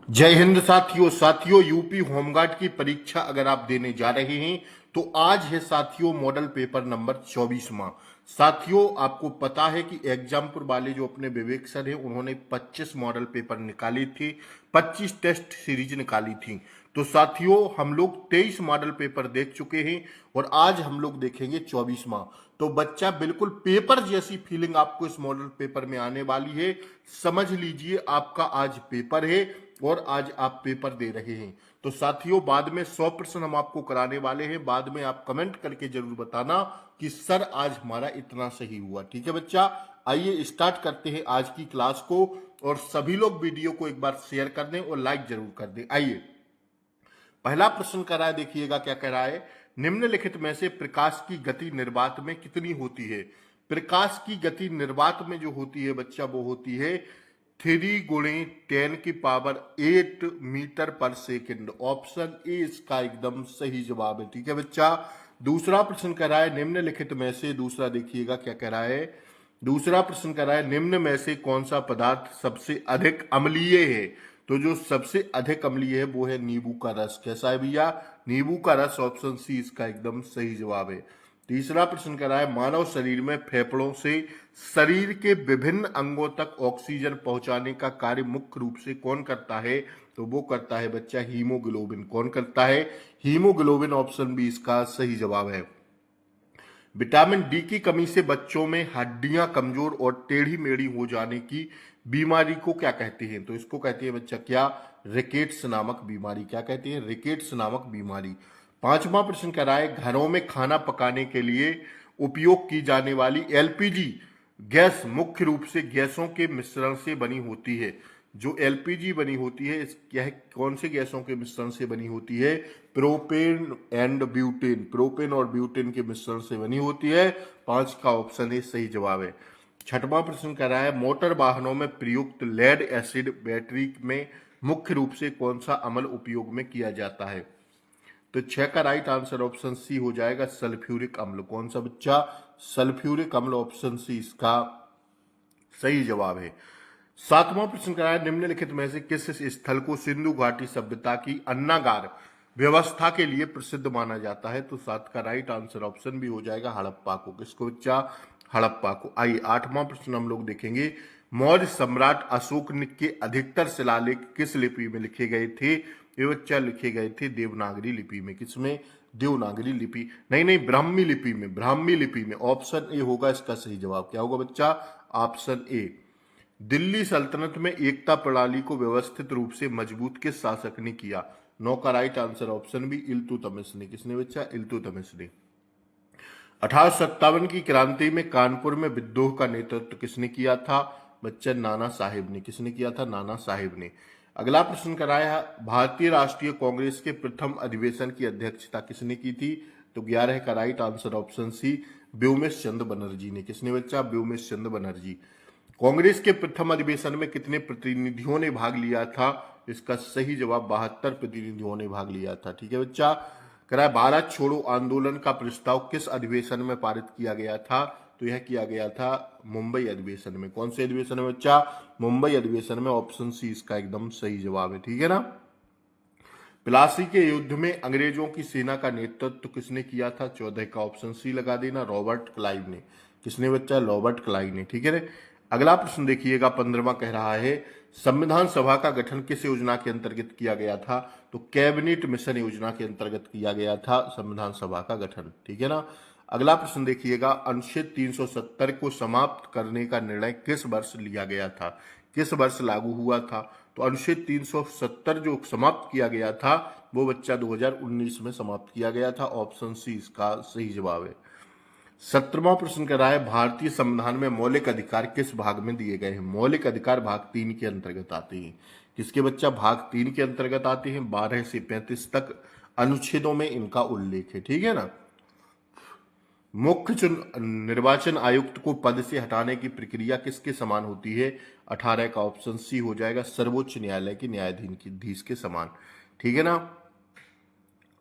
जय हिंद साथियों UP home guard की परीक्षा अगर आप देने जा रहे हैं तो आज है साथियों मॉडल पेपर नंबर 24वां। साथियों आपको पता है कि एग्जामपुर वाले जो अपने विवेक सर हैं उन्होंने 25 मॉडल पेपर निकाले थे, 25 टेस्ट सीरीज निकाली थी। तो साथियों हम लोग 23 मॉडल पेपर देख चुके हैं और आज हम लोग देखेंगे 24वां। तो बच्चा बिल्कुल पेपर जैसी फीलिंग आपको इस मॉडल पेपर में आने वाली है। समझ लीजिए आपका आज पेपर है और आज आप पेपर दे रहे हैं। तो साथियों बाद में 100% हम आपको कराने वाले हैं। बाद में आप कमेंट करके जरूर बताना कि सर आज हमारा इतना सही हुआ। ठीक है बच्चा, आइए स्टार्ट करते हैं आज की क्लास को और सभी लोग वीडियो को एक बार शेयर कर दें और लाइक जरूर कर दें। आइए पहला प्रश्न कर रहा है, देखिएगा क्या कह रहा है। निम्नलिखित में से प्रकाश की गति निर्वात में कितनी होती है? प्रकाश की गति निर्वात में जो होती है बच्चा वो होती है 3 × 10⁸ मीटर पर सेकंड। ऑप्शन ए इसका एकदम सही जवाब है। ठीक है बच्चा, दूसरा प्रश्न कर रहा है निम्नलिखित में से, दूसरा देखिएगा क्या कह रहा है। दूसरा प्रश्न कर रहा है निम्न में से कौन सा पदार्थ सबसे अधिक अम्लीय है? तो जो सबसे अधिक अम्लीय है वो है नींबू का रस। कैसा है भैया? नींबू का रस। ऑप्शन सी इसका एकदम सही जवाब है। तीसरा प्रश्न कर रहा है मानव शरीर में फेफड़ों से शरीर के विभिन्न अंगों तक ऑक्सीजन पहुंचाने का कार्य मुख्य रूप से कौन करता है? तो वो करता है बच्चा हीमोग्लोबिन। कौन करता है? हीमोग्लोबिन। ऑप्शन बी इसका सही जवाब है। विटामिन डी की कमी से बच्चों में हड्डियां कमजोर और टेढ़ी मेढ़ी हो जाने की बीमारी को क्या कहते हैं? तो इसको कहते हैं बच्चा क्या? रिकेट्स नामक बीमारी। क्या कहते हैं? रिकेट्स नामक बीमारी। पांचवा प्रश्न कह रहा है घरों में खाना पकाने के लिए उपयोग की जाने वाली एलपीजी गैस मुख्य रूप से गैसों के मिश्रण से बनी होती है। जो एलपीजी बनी होती है यह कौन से गैसों के मिश्रण से बनी होती है? Propane and butane. प्रोपेन और ब्यूटेन के मिश्रण से बनी होती है। 5 का ऑप्शन ए सही जवाब है। छठवां प्रश्न कर रहा है मोटर वाहनों में प्रयुक्त लेड एसिड बैटरी में मुख्य रूप से कौन सा अम्ल उपयोग में किया जाता है? तो 6 का राइट आंसर ऑप्शन सी हो जाएगा सल्फ्यूरिक अम्ल। कौन सा बच्चा? सल्फ्यूरिक अम्ल। ऑप्शन सी इसका सही जवाब है। सातवां प्रश्न करा है निम्नलिखित में से किस स्थल को सिंधु घाटी सभ्यता की अन्नागार व्यवस्था के लिए प्रसिद्ध माना जाता है? तो 7 का राइट आंसर ऑप्शन भी हो जाएगा हड़प्पा को। किसको बच्चा? हड़प्पा को। आइए आठवां प्रश्न हम लोग देखेंगे मौर्य सम्राट अशोक के अधिकतर शिलालेख किस लिपि में लिखे गए थे? ये बच्चा लिखे गए थे देवनागरी लिपि में। किसमें? देवनागरी लिपि नहीं, ब्राह्मी लिपि में। ब्राह्मी लिपि में। ऑप्शन ए होगा इसका सही जवाब। क्या होगा बच्चा? Option A. दिल्ली सल्तनत में एकता प्रणाली को व्यवस्थित रूप से मजबूत किस शासक ने किया? 9 का right answer option B Iltutmish ने। किसने बच्चा? इल्तुतमिश ने। 1857 की क्रांति में कानपुर में विद्रोह का नेतृत्व किसने किया था? बच्चा नाना साहिब ने। किसने किया था? नाना साहिब ने। अगला प्रश्न कराया है भारतीय राष्ट्रीय कांग्रेस के प्रथम अधिवेशन की अध्यक्षता किसने की थी? तो 11 का right answer option C Womesh Chunder Bonnerjee ने। किसने बच्चा? व्योमेश चंद्र बनर्जी। कांग्रेस के प्रथम अधिवेशन में कितने प्रतिनिधियों ने भाग लिया था? इसका सही जवाब 72 प्रतिनिधियों ने भाग लिया था। ठीक है बच्चा, कराए भारत छोड़ो आंदोलन का प्रस्ताव किस अधिवेशन में पारित किया गया था? तो यह किया गया था मुंबई अधिवेशन में। कौन से अधिवेशन में बच्चा? मुंबई अधिवेशन में। ऑप्शन सी इसका एकदम सही जवाब है। ठीक है ना। प्लासी के युद्ध में अंग्रेजों की सेना का नेतृत्व किसने किया था? 14 का ऑप्शन सी लगा देना रॉबर्ट क्लाइव ने। किसने बच्चा? रॉबर्ट क्लाइव ने। ठीक है ना। अगला प्रश्न देखिएगा 15वां कह रहा है संविधान सभा का गठन किस योजना के अंतर्गत किया गया था? तो कैबिनेट मिशन योजना के अंतर्गत किया गया था संविधान सभा का गठन। ठीक है ना। अगला प्रश्न देखिएगा अनुच्छेद 370 को समाप्त करने का निर्णय किस वर्ष लिया गया था? किस वर्ष लागू हुआ था? तो अनुच्छेद 370 जो समाप्त किया गया था वो बच्चा 2019 में समाप्त किया गया था। ऑप्शन सी इसका सही जवाब है। 17वां प्रश्न कर रहा है भारतीय संविधान में मौलिक अधिकार किस भाग में दिए गए हैं? मौलिक अधिकार भाग 3 के अंतर्गत आते हैं। किसके बच्चा? भाग 3 के अंतर्गत आते हैं। 12 से 35 तक अनुच्छेदों में इनका उल्लेख है। ठीक है ना। मुख्य निर्वाचन आयुक्त को पद से हटाने की प्रक्रिया किसके समान होती है? 18 का ऑप्शन सी हो जाएगा सर्वोच्च न्यायालय के न्यायाधीश के समान। ठीक है ना।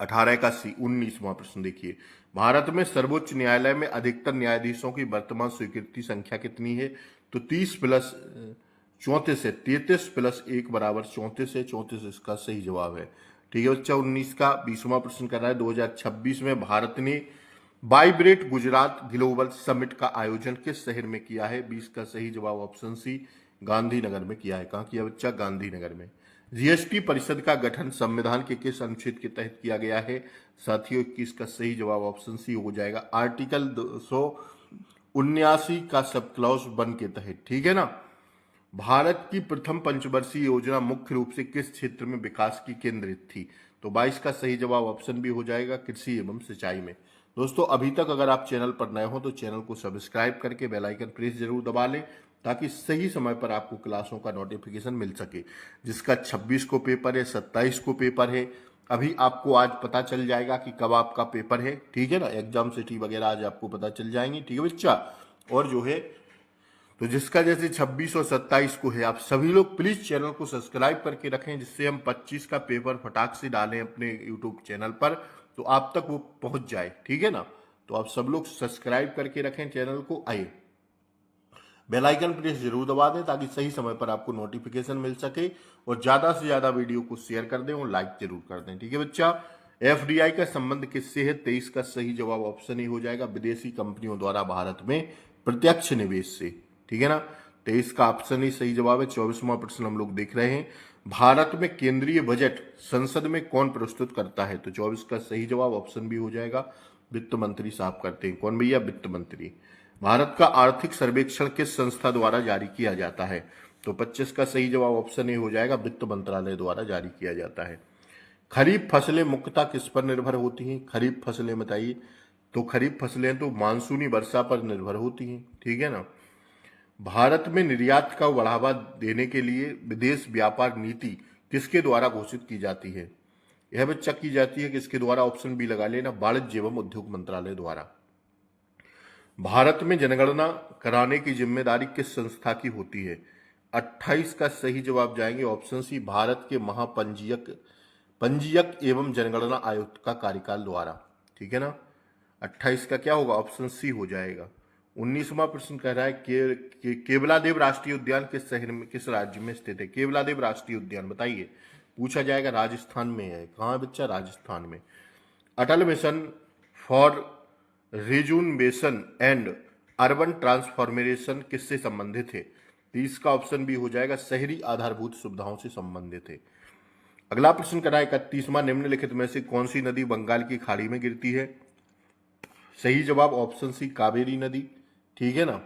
18 का सी। 19वां प्रश्न देखिए भारत में सर्वोच्च न्यायालय में अधिकतर न्यायाधीशों की वर्तमान स्वीकृति संख्या कितनी है? तो 30 प्लस 34 है, 33 प्लस 1 बराबर 34 है, 34 इसका सही जवाब है। ठीक है बच्चा, 19 का 20वां प्रश्न कर रहा है, 2026 में भारत ने वाइब्रेट गुजरात ग्लोबल समिट का आयोजन किस शहर में किया है? 20 का सही जवाब ऑप्शन सी, गांधीनगर में किया है। कहाँ किया बच्चा? गांधीनगर में। जीएसटी परिषद का गठन संविधान के किस अनुच्छेद के तहत किया गया है? साथियों, 21 का सही जवाब ऑप्शन सी हो जाएगा, आर्टिकल 279 का सब क्लॉज 1 के तहत। ठीक है ना। भारत की प्रथम पंचवर्षीय योजना मुख्य रूप से किस क्षेत्र में विकास की केंद्रित थी? तो 22 का सही जवाब ऑप्शन बी हो जाएगा, कृषि एवं सिंचाई में। दोस्तों, अभी तक अगर आप चैनल पर नए हो तो चैनल को सब्सक्राइब करके बेल आइकन प्रेस जरूर दबा लें, ताकि सही समय पर आपको क्लासों का नोटिफिकेशन मिल सके। जिसका 26 को पेपर है, 27 को पेपर है, अभी आपको आज पता चल जाएगा कि कब आपका पेपर है। ठीक है ना, एग्जाम सिटी वगैरह आज आपको पता चल जाएंगी। ठीक है बच्चा, और जो है तो जिसका जैसे 26 और 27 को है, आप सभी लोग प्लीज चैनल को सब्सक्राइब करके रखें, जिससे हम 25 का पेपर फटाक से डालें अपने यूट्यूब चैनल पर, तो आप तक वो पहुंच जाए। ठीक है ना, तो आप सब लोग सब्सक्राइब करके रखें चैनल को। आइए बेल आइकन प्रेस जरूर दबा दें, ताकि सही समय पर आपको नोटिफिकेशन मिल सके, और ज्यादा से ज्यादा वीडियो को शेयर कर दें और लाइक जरूर कर दें। ठीक है बच्चा, एफडीआई का संबंध किससे है? 23 का सही जवाब ऑप्शन ही हो जाएगा, विदेशी कंपनियों द्वारा भारत में प्रत्यक्ष निवेश से। ठीक है ना, 23 का ऑप्शन ही सही जवाब है। 24वां प्रश्न हम लोग देख रहे हैं, भारत में केंद्रीय बजट संसद में कौन प्रस्तुत करता है? तो 24 का सही जवाब ऑप्शन भी हो जाएगा, वित्त मंत्री साहब करते हैं। कौन भैया? वित्त मंत्री। भारत का आर्थिक सर्वेक्षण किस संस्था द्वारा जारी किया जाता है? तो 25 का सही जवाब ऑप्शन ए हो जाएगा, वित्त मंत्रालय द्वारा जारी किया जाता है। खरीफ फसलें मुख्यतः किस पर निर्भर होती हैं? खरीफ फसलें बताइए। तो खरीफ फसलें तो मानसूनी वर्षा पर निर्भर होती हैं। ठीक है ना। भारत में निर्यात का बढ़ावा देने के लिए विदेश व्यापार नीति किसके द्वारा घोषित की जाती है? यह बच्चा की जाती है किसके द्वारा? ऑप्शन बी लगा लेना, वाणिज्य एवं उद्योग मंत्रालय द्वारा। भारत में जनगणना कराने की जिम्मेदारी किस संस्था की होती है? 28 का सही जवाब जाएंगे ऑप्शन सी, भारत के पंजीयक एवं जनगणना आयुक्त का कार्यकाल द्वारा। ठीक है ना, 28 का क्या होगा? ऑप्शन सी हो जाएगा। 19वां प्रश्न कह रहा है केवलादेव राष्ट्रीय उद्यान किस शहर में, किस राज्य में स्थित है? केवलादेव राष्ट्रीय उद्यान बताइए, पूछा जाएगा। राजस्थान में है। कहाँ है बच्चा? राजस्थान में। Atal mission for rejuvenation and urban transformation किससे संबंधित है? 30 का ऑप्शन भी हो जाएगा, शहरी आधारभूत सुविधाओं से संबंधित है। अगला प्रश्न करा 31वां, निम्नलिखित में से कौन सी नदी बंगाल की खाड़ी में गिरती है? सही जवाब ऑप्शन सी, कावेरी नदी। ठीक है ना।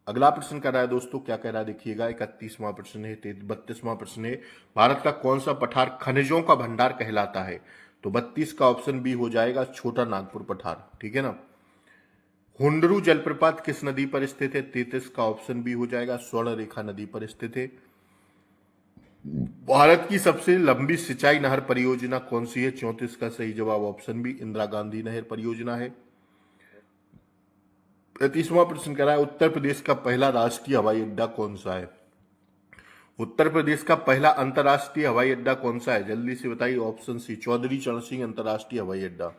अगला प्रश्न कर रहा है दोस्तों, क्या कह रहा है देखिएगा। 31वां प्रश्न है, 32वां प्रश्न है, भारत का कौन सा पठार खनिजों का भंडार कहलाता है? तो 32 का ऑप्शन बी हो जाएगा, छोटा नागपुर पठार। ठीक है ना। हुंडरू जलप्रपात किस नदी पर स्थित है? 33 का ऑप्शन बी हो जाएगा, स्वर्ण रेखा नदी पर स्थित है। भारत की सबसे लंबी सिंचाई नहर परियोजना कौन सी है? 34 का सही जवाब ऑप्शन बी, इंदिरा गांधी नहर परियोजना है। 35वां प्रश्न कह रहा है, उत्तर प्रदेश का पहला राष्ट्रीय हवाई अड्डा कौन सा है? उत्तर प्रदेश का पहला अंतर्राष्ट्रीय हवाई अड्डा कौन सा है? जल्दी से बताइए। ऑप्शन सी, चौधरी चरण सिंह अंतर्राष्ट्रीय हवाई अड्डा।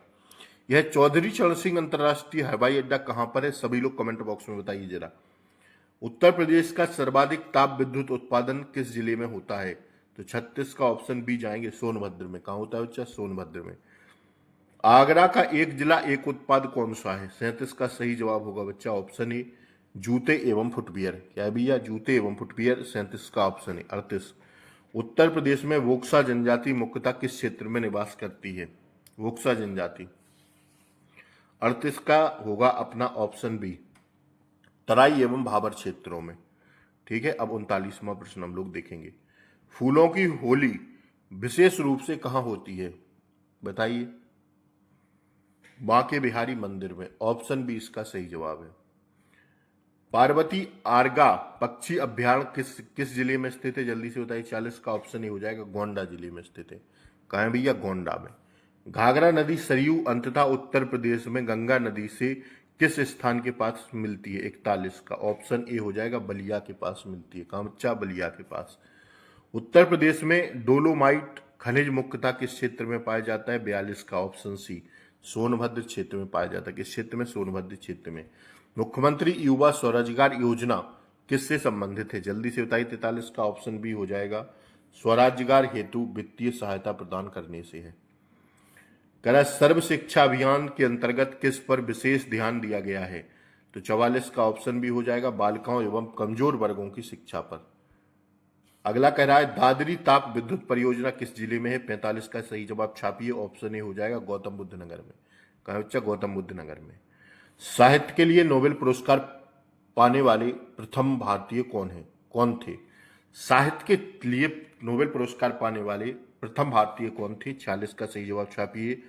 यह चौधरी चरण सिंह अंतर्राष्ट्रीय हवाई अड्डा कहां पर है? सभी लोग कमेंट बॉक्स में बताइए जरा। उत्तर प्रदेश का सर्वाधिक ताप विद्युत उत्पादन किस जिले में होता है? तो 36 का ऑप्शन बी जाएंगे, सोनभद्र में। कहां होता है बच्चा? सोनभद्र में। आगरा का एक जिला एक उत्पाद कौन सा है? 37 का सही जवाब होगा बच्चा ऑप्शन ए, जूते एवं फुटवियर। क्या है भैया? जूते एवं फुटवियर। 37 का ऑप्शन है। 38, उत्तर प्रदेश में वोक्सा जनजाति मुख्यतः किस क्षेत्र में निवास करती है? वोक्सा जनजाति। 38 का होगा अपना ऑप्शन बी, तराई एवं भाबर क्षेत्रों में। ठीक है। अब 39वां प्रश्न हम लोग देखेंगे, फूलों की होली विशेष रूप से कहां होती है? बताइए। बांके बिहारी मंदिर में। ऑप्शन बी इसका सही जवाब है। पार्वती आरगा पक्षी अभ्यारण्य किस जिले में स्थित है? जल्दी से बताइए। 40 का ऑप्शन ही हो जाएगा, गोंडा जिले में स्थित है। कहाँ है भैया? गोंडा में। घाघरा नदी सरयू अंततः उत्तर प्रदेश में गंगा नदी से किस स्थान के पास मिलती है? 41 का ऑप्शन ए हो जाएगा, बलिया के पास मिलती है। कहाँ बच्चा? बलिया के पास। उत्तर प्रदेश में डोलोमाइट खनिज मुख्यतः किस क्षेत्र में पाया जाता है? 42 का ऑप्शन सी, सोनभद्र क्षेत्र में पाया जाता है। किस क्षेत्र में? सोनभद्र क्षेत्र में। मुख्यमंत्री युवा स्वरोजगार योजना किससे संबंधित है? जल्दी से बताइए। 43 का ऑप्शन बी हो जाएगा स्वरोजगार हेतु वित्तीय सहायता प्रदान करने से है। कह रहा है सर्व शिक्षा अभियान के अंतर्गत किस पर विशेष ध्यान दिया गया है? तो 44 का ऑप्शन बी हो जाएगा बालिकाओं एवं कमजोर वर्गों की शिक्षा पर। अगला कह रहा है दादरी ताप विद्युत परियोजना किस जिले में है? 45 का सही जवाब छापिए। ऑप्शन ए हो जाएगा गौतम बुद्ध नगर में। कहा बच्चा? गौतम बुद्ध नगर में। साहित्य के लिए नोबेल पुरस्कार पाने वाले प्रथम भारतीय कौन थे? साहित्य के लिए नोबेल पुरस्कार पाने वाले प्रथम भारतीय कौन थे? 46 का सही जवाब छापिए।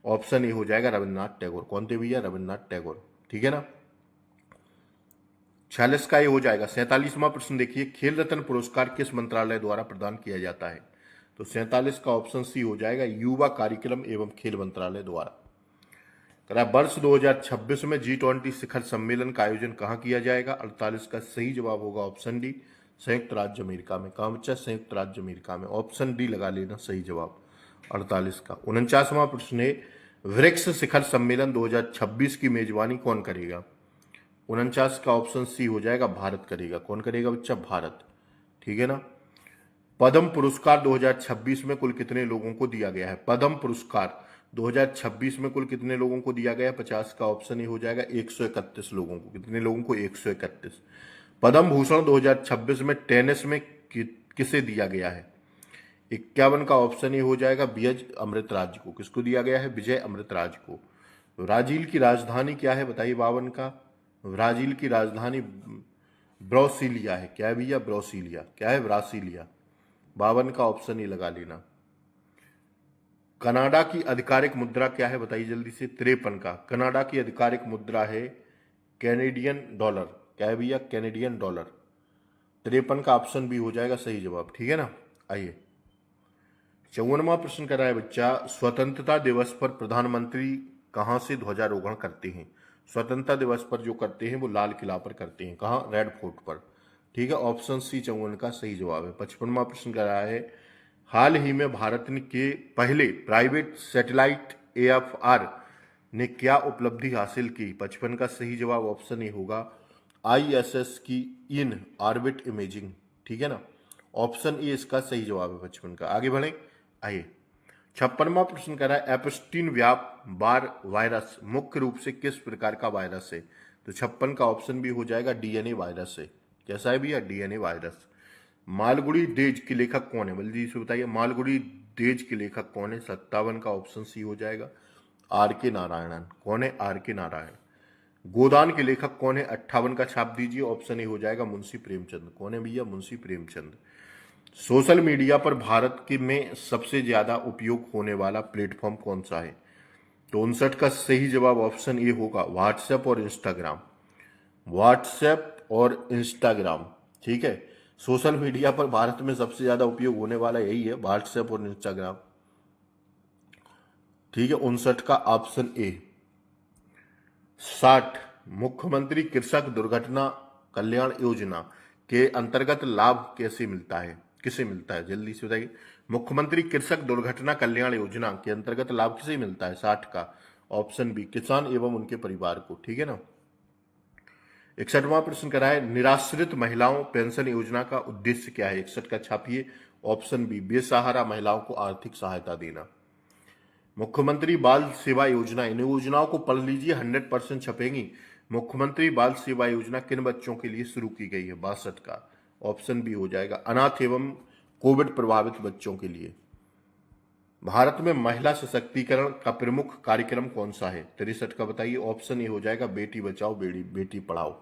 ऑप्शन ए हो जाएगा रविन्द्रनाथ टैगोर। कौन थे भैया? रविन्द्रनाथ टैगोर। ठीक है ना। 46 का ये हो जाएगा। 47वां प्रश्न देखिए खेल रत्न पुरस्कार किस मंत्रालय द्वारा प्रदान किया जाता है? तो 47 का ऑप्शन सी हो जाएगा युवा कार्यक्रम एवं खेल मंत्रालय द्वारा। वर्ष 2026 में G20 शिखर सम्मेलन का आयोजन कहाँ किया जाएगा? 48 का सही जवाब होगा ऑप्शन डी संयुक्त राज्य अमेरिका में। कहाँ बच्चा? संयुक्त राज्य अमेरिका में। ऑप्शन डी लगा लेना सही जवाब 48 का। 49वां प्रश्न है ब्रिक्स शिखर सम्मेलन 2026 की मेजबानी कौन करेगा? 49 का ऑप्शन सी हो जाएगा भारत करेगा। कौन करेगा बच्चा? भारत। ठीक है ना। पद्म पुरस्कार 2026 में कुल कितने लोगों को दिया गया है? पद्म पुरस्कार 2026 में कुल कितने लोगों को दिया गया? 50 का ऑप्शन ये हो जाएगा 131 लोगों को। कितने लोगों को? 131। पद्म भूषण 2026 में टेनिस में किसे दिया गया है? 51 का ऑप्शन ये हो जाएगा विजय अमृतराज को। किसको दिया गया है? विजय अमृतराज को। ब्राजील की राजधानी क्या है बताइए? 52 का। ब्राजील की राजधानी ब्रासिलिया है। क्या है भैया? ब्रासिलिया। क्या है? ब्रासिलिया। 52 का ऑप्शन ये लगा लेना। कनाडा की आधिकारिक मुद्रा क्या है बताइए जल्दी से? 53 का। कनाडा की आधिकारिक मुद्रा है कैनेडियन डॉलर। क्या है भैया? Canadian dollar. 53 का ऑप्शन भी हो जाएगा सही जवाब। ठीक है ना। आइए 54वां प्रश्न कर रहा है बच्चा स्वतंत्रता दिवस पर प्रधानमंत्री कहां से ध्वजारोहण करते हैं? स्वतंत्रता दिवस पर जो करते हैं वो लाल किला पर करते हैं। कहां? रेड फोर्ट पर। ठीक है। ऑप्शन सी 54 का सही जवाब है। 55वां प्रश्न कर रहा है हाल ही में भारत के पहले प्राइवेट सैटेलाइट AFR ने क्या उपलब्धि हासिल की? 55 का सही जवाब ऑप्शन ए होगा ISS की इन ऑर्बिट इमेजिंग। ठीक है ना। ऑप्शन ए इसका सही जवाब है 55 का। आगे बढ़े। आइए 56वां प्रश्न कर रहा है एप्स्टीन व्याप बार वायरस मुख्य रूप से किस प्रकार का वायरस है? तो 56 का ऑप्शन भी हो जाएगा DNA वायरस है। कैसा है भैया? DNA virus. मालगुडी डेज के लेखक कौन है? जल्दी से बताइए मालगुडी डेज के लेखक कौन है? 57 का ऑप्शन सी हो जाएगा RK नारायणन। कौन है? RK नारायण। गोदान के लेखक कौन है? 58 का छाप दीजिए। ऑप्शन ए हो जाएगा मुंशी प्रेमचंद। कौन है भैया? मुंशी प्रेमचंद। सोशल मीडिया पर भारत के में सबसे ज्यादा उपयोग होने वाला प्लेटफॉर्म कौन सा है? तो 59 का सही जवाब ऑप्शन ए होगा व्हाट्सएप और इंस्टाग्राम। व्हाट्सएप और इंस्टाग्राम। ठीक है। सोशल मीडिया पर भारत में सबसे ज्यादा उपयोग होने वाला यही है व्हाट्सएप और इंस्टाग्राम। ठीक है। 59 का ऑप्शन ए। 60 मुख्यमंत्री कृषक दुर्घटना कल्याण योजना के अंतर्गत लाभ कैसे मिलता है? किसे मिलता है? जल्दी से बताइए। मुख्यमंत्री कृषक दुर्घटना कल्याण योजना के अंतर्गत लाभ किसे मिलता है? 60 का ऑप्शन बी किसान एवं उनके परिवार को। ठीक है ना। 61वां प्रश्न करा है निराश्रित महिलाओं पेंशन योजना का उद्देश्य क्या है? 61 का छापिए। ऑप्शन बी बेसहारा महिलाओं को आर्थिक सहायता देना। मुख्यमंत्री बाल सेवा योजना, इन योजनाओं को पढ़ लीजिए 100% छपेंगी। मुख्यमंत्री बाल सेवा योजना किन बच्चों के लिए शुरू की गई है? 62 का ऑप्शन बी हो जाएगा अनाथ एवं कोविड प्रभावित बच्चों के लिए। भारत में महिला सशक्तिकरण का प्रमुख कार्यक्रम कौन सा है? 63 का बताइए। ऑप्शन ए हो जाएगा बेटी बचाओ बेटी पढ़ाओ।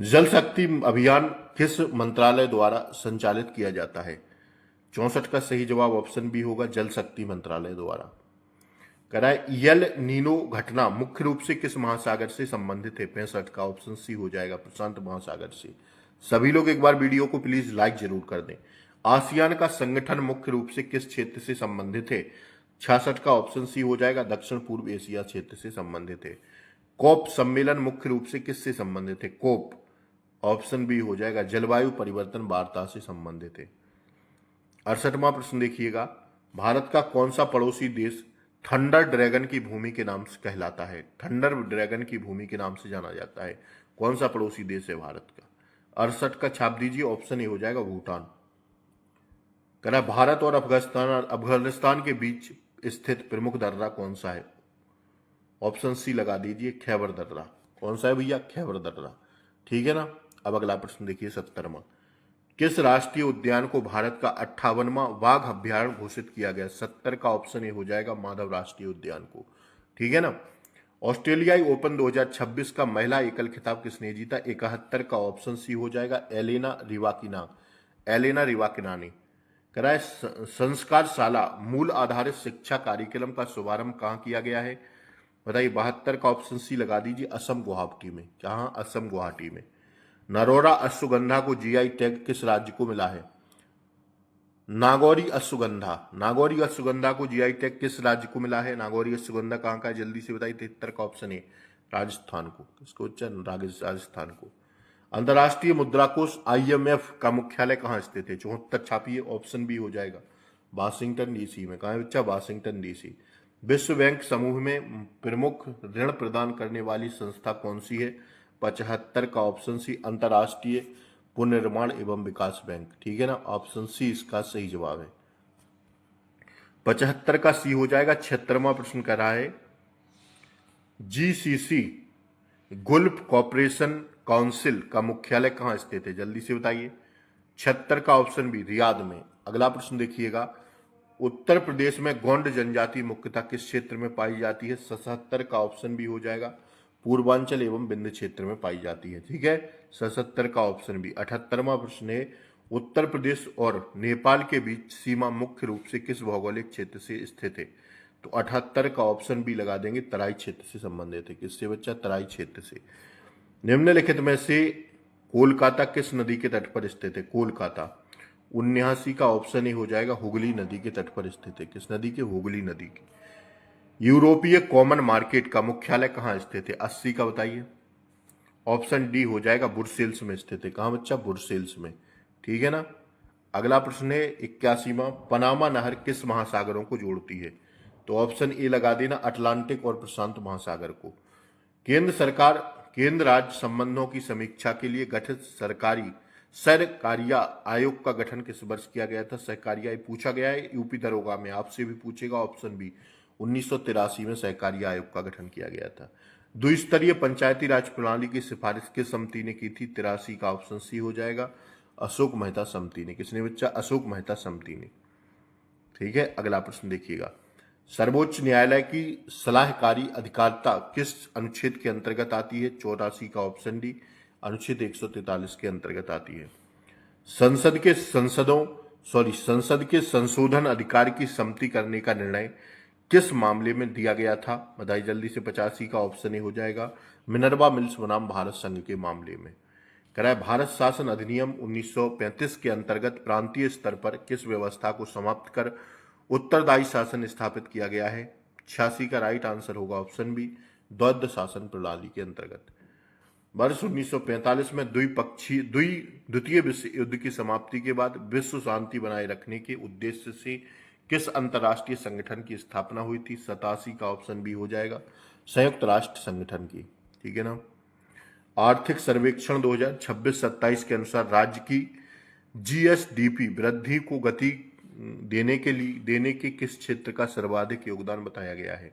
जल शक्ति अभियान किस मंत्रालय द्वारा संचालित किया जाता है? 64 का सही जवाब ऑप्शन बी होगा जल शक्ति मंत्रालय द्वारा। कराए यल नीनो घटना मुख्य रूप से किस महासागर से संबंधित है? 65 का ऑप्शन सी हो जाएगा प्रशांत महासागर से। सभी लोग एक बार वीडियो को प्लीज लाइक जरूर कर दें। आसियान का संगठन मुख्य रूप से किस क्षेत्र से संबंधित है? 66 का ऑप्शन सी हो जाएगा दक्षिण पूर्व एशिया क्षेत्र से संबंधित है। कोप सम्मेलन मुख्य रूप से किससे संबंधित है? कोप ऑप्शन बी हो जाएगा जलवायु परिवर्तन वार्ता से संबंधित है। 68वां प्रश्न देखिएगा भारत का कौन सा पड़ोसी देश थंडर ड्रैगन की भूमि के नाम से कहलाता है? थंडर ड्रैगन की भूमि के नाम से जाना जाता है। कौन सा पड़ोसी देश है भारत का? 68 का छाप दीजिए, ऑप्शन ए हो जाएगा भूटान। कह रहा है भारत और अफगानिस्तान के बीच स्थित प्रमुख दर्रा कौन सा है? ऑप्शन सी लगा दीजिए, खैबर दर्रा। कौन सा है भैया? खैबर दर्रा। ठीक है ना। अब अगला प्रश्न देखिए 70वां। किस राष्ट्रीय उद्यान को भारत का 58वां बाघ अभ्यारण्य घोषित किया गया? 70 का ऑप्शन ए हो जाएगा माधव राष्ट्रीय उद्यान को। ठीक है ना। ऑस्ट्रेलियाई ओपन 2026 का महिला एकल खिताब किसने जीता? 71 का ऑप्शन सी हो जाएगा एलेना रिवाकिना। एलेना रिवाकिना ने। कराए संस्कारशाला मूल आधारित शिक्षा कार्यक्रम का शुभारंभ कहाँ किया गया है? बताइए। 72 का ऑप्शन सी लगा दीजिए, असम गुवाहाटी में। कहाँ? असम गुवाहाटी में। नरोरा अश्वगंधा को जीआई टैग किस राज्य को मिला है? नागौरी अश्वगंधा। नागौरी अश्वगंधा को जीआई टैग किस राज्य को मिला है? नागौरी अश्वगंधा कहाँ का है? जल्दी से बताइए। 73 का ऑप्शन है राजस्थान को। किसको? राजस्थान को। अंतर्राष्ट्रीय मुद्रा कोष IMF का मुख्यालय कहाँ स्थित है? 74 छापिए, ऑप्शन बी हो जाएगा वाशिंगटन डीसी में। कहाँ है बच्चा? Washington DC. विश्व बैंक समूह में प्रमुख ऋण प्रदान करने वाली संस्था कौन सी है? 75 का ऑप्शन सी अंतर्राष्ट्रीय पुनर्निर्माण एवं विकास बैंक। ठीक है ना। ऑप्शन सी इसका सही जवाब है। 75 का सी हो जाएगा। 76वां प्रश्न कर रहा है GCC गुल्फ कॉपरेशन काउंसिल का मुख्यालय कहाँ स्थित है? जल्दी से बताइए। 76 का ऑप्शन बी रियाद में। अगला प्रश्न देखिएगा। उत्तर प्रदेश में गोंड जनजाति मुख्यतः किस क्षेत्र में पाई जाती है? 77 का ऑप्शन बी हो जाएगा पूर्वांचल एवं विंध्य क्षेत्र में पाई जाती है। ठीक है। 77 का ऑप्शन बी। 78वां प्रश्न है उत्तर प्रदेश और नेपाल के बीच सीमा मुख्य रूप से किस भौगोलिक क्षेत्र से स्थित है? तो 78 का ऑप्शन बी लगा देंगे, तराई क्षेत्र से संबंधित है। किससे बच्चा? तराई क्षेत्र से। निम्नलिखित में से कोलकाता किस नदी के तट पर स्थित है? कोलकाता। 79 का ऑप्शन ए हो जाएगा हुगली नदी के तट पर स्थित है। किस नदी के? हुगली नदी की। यूरोपीय कॉमन मार्केट का मुख्यालय कहाँ स्थित है? 80 का बताइए। ऑप्शन डी हो जाएगा ब्रुसेल्स में स्थित है। कहाँ बच्चा? ब्रुसेल्स में। ठीक है ना। अगला प्रश्न है 81वां। पनामा नहर किस महासागरों को जोड़ती है? तो ऑप्शन ए लगा देना अटलांटिक और प्रशांत महासागर को। केंद्र सरकार केंद्र राज्य संबंधों की समीक्षा के लिए गठित सहकारिता आयोग का गठन किस वर्ष किया गया था? सहकारिता पूछा गया है यूपी दरोगा में, आपसे भी पूछेगा। ऑप्शन बी 1983 में सहकारिता आयोग का गठन किया गया था। द्विस्तरीय पंचायती राज प्रणाली की सिफारिश किस समिति ने की थी? 83 का ऑप्शन सी हो जाएगा अशोक मेहता समिति ने। किसने बच्चा? अशोक मेहता समिति ने। ठीक है। अगला प्रश्न देखिएगा। सर्वोच्च न्यायालय की सलाहकारी अधिकारिता किस अनुच्छेद के अंतर्गत आती है? 84 का ऑप्शन डी अनुच्छेद 143 के अंतर्गत आती है। संसद के संशोधन अधिकार की सम्मति करने का निर्णय किस मामले में दिया गया था? बताइए जल्दी से। 85 का ऑप्शन ए हो जाएगा मिनर्वा मिल्स बनाम भारत संघ के मामले में। कराए भारत शासन अधिनियम 1935 के अंतर्गत प्रांतीय स्तर पर किस व्यवस्था को समाप्त कर उत्तरदायी शासन स्थापित किया गया है? 86 का राइट आंसर होगा ऑप्शन बी द्वैध शासन प्रणाली के अंतर्गत। वर्ष 1945 में द्वितीय विश्व युद्ध की समाप्ति के बाद विश्व शांति बनाए रखने के उद्देश्य से किस अंतर्राष्ट्रीय संगठन की स्थापना हुई थी? 87 का ऑप्शन बी हो जाएगा संयुक्त राष्ट्र संगठन की। ठीक है ना। आर्थिक सर्वेक्षण 2026-27 के अनुसार राज्य की GSDP वृद्धि को गति देने के किस क्षेत्र का सर्वाधिक योगदान बताया गया है?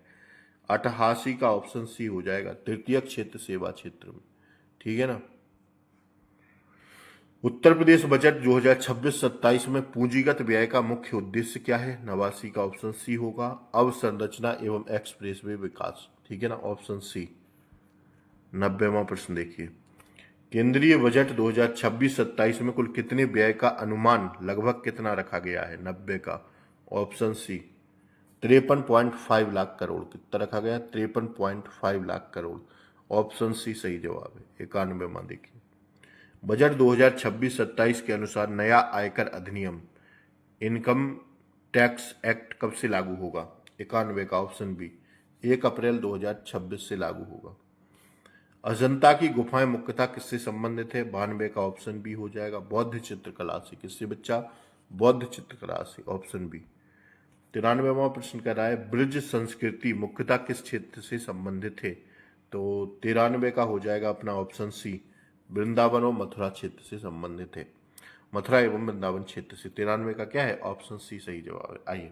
88 का ऑप्शन सी हो जाएगा तृतीय क्षेत्र सेवा क्षेत्र में। ठीक है ना। उत्तर प्रदेश बजट 2026-27 में पूंजीगत व्यय का मुख्य उद्देश्य क्या है? 89 का ऑप्शन सी होगा अवसंरचना एवं एक्सप्रेसवे विकास। ठीक है ना। Option C. 90वां प्रश्न देखिए। केंद्रीय बजट 2026-27 में कुल कितने व्यय का अनुमान लगभग कितना रखा गया है? 90 का ऑप्शन सी 53.5 लाख करोड़। कितना रखा गया? 53.5 लाख करोड़। ऑप्शन सी सही जवाब है। 91वां देखिए। बजट 2026-27 के अनुसार नया आयकर अधिनियम इनकम टैक्स एक्ट कब से लागू होगा? 91 का ऑप्शन बी 1 अप्रैल 2026 से लागू होगा। अजंता की गुफाएं मुख्यतः किससे संबंधित है? 92 का ऑप्शन बी हो जाएगा बौद्ध चित्रकला से। किससे बच्चा? बौद्ध चित्रकला से। Option B. 93वां प्रश्न कर रहा है ब्रज संस्कृति मुख्यतः किस क्षेत्र से संबंधित है? तो 93 का हो जाएगा अपना ऑप्शन सी वृंदावन और मथुरा क्षेत्र से संबंधित है, मथुरा एवं वृंदावन क्षेत्र से। 93 का क्या है, ऑप्शन सी सही जवाब है। आइए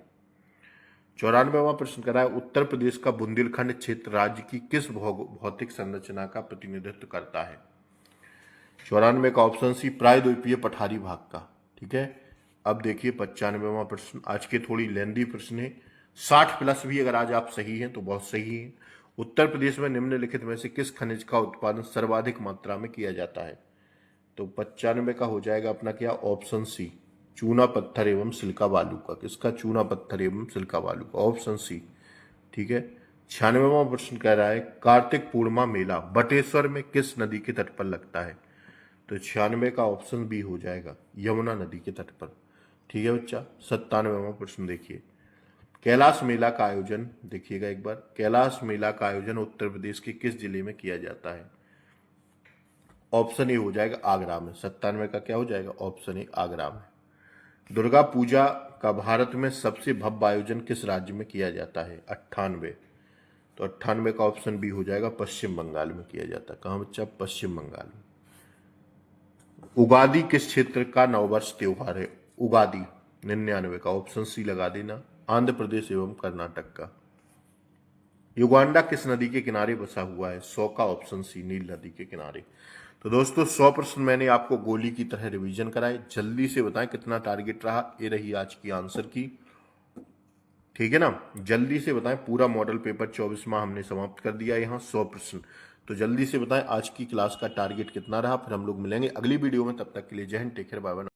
94वां प्रश्न करा है, उत्तर प्रदेश का बुंदेलखंड क्षेत्र राज्य की किस भौतिक संरचना का प्रतिनिधित्व करता है। 94 का ऑप्शन सी प्रायद्वीपीय पठारी भाग का। ठीक है, अब देखिए 95वां प्रश्न, आज के थोड़ी लेंदी प्रश्न है, 60 प्लस भी अगर आज आप सही हैं तो बहुत सही है। उत्तर प्रदेश में निम्नलिखित में से किस खनिज का उत्पादन सर्वाधिक मात्रा में किया जाता है। तो 95 का हो जाएगा अपना क्या, ऑप्शन सी चूना पत्थर एवं सिल्का बालू का। किसका, चूना पत्थर एवं सिल्का बालू का, ऑप्शन सी। ठीक है, 96वां प्रश्न कह रहा है, कार्तिक पूर्णिमा मेला बटेश्वर में किस नदी के तट पर लगता है। तो 96 का ऑप्शन बी हो जाएगा, यमुना नदी के तट पर। ठीक है बच्चा, 97वां प्रश्न देखिए, कैलाश मेला का आयोजन देखिएगा एक बार, कैलाश मेला का आयोजन उत्तर प्रदेश के किस जिले में किया जाता है। ऑप्शन ए हो जाएगा आगरा में। 97 का क्या हो जाएगा, ऑप्शन ए आगरा में। दुर्गा पूजा का भारत में सबसे भव्य आयोजन किस राज्य में किया जाता है। 98, तो 98 का ऑप्शन बी हो जाएगा, पश्चिम बंगाल में किया जाता है। कहाँ बच्चा, पश्चिम बंगाल में। उगादी किस क्षेत्र का नववर्ष त्योहार है। उगादी 99 का ऑप्शन सी लगा देना, आंध्र प्रदेश एवं कर्नाटक का। युगांडा किस नदी के किनारे बसा हुआ है। 100 का ऑप्शन सी नील नदी के किनारे। तो दोस्तों 100 प्रश्न मैंने आपको गोली की तरह रिवीजन कराए, जल्दी से बताएं कितना टारगेट रहा। ये रही आज की आंसर की, ठीक है ना, जल्दी से बताएं। पूरा मॉडल पेपर 24वां हमने समाप्त कर दिया यहाँ 100 प्रश्न। तो जल्दी से बताएं आज की क्लास का टारगेट कितना रहा, फिर हम लोग मिलेंगे अगली वीडियो में। तब तक के लिए जय हिंद, टेक केयर, बाय बाय।